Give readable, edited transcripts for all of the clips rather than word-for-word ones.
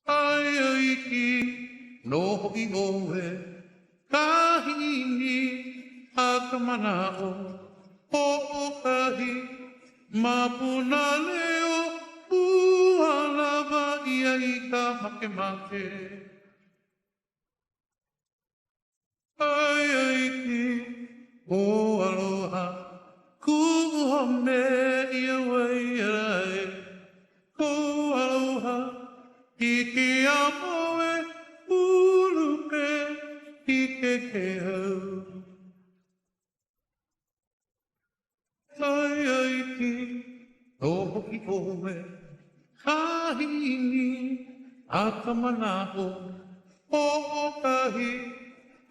Ai ai ki no hoki oe kahini akamana o kahi mapuna leo ualava ia i ka makemake. Ai ai ki o aloha kuhome ia wai arai o aloha Ike amoe ulupe ike ke hau. Ai ai ki o hoki oe kahini akamanaho o kahi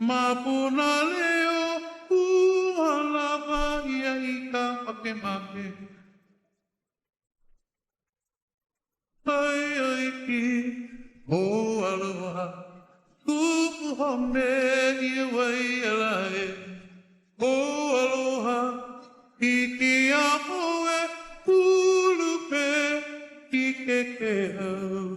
mapuna leo ualava ia i ka makemake. Ai ai ki o aloha kupuhome ia wai alae o aloha ike amoe ulupe ike ke hau.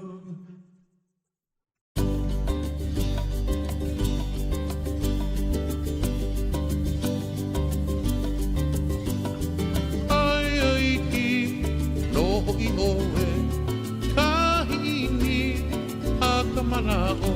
Ai ai ki no hoki oe kahini akamana o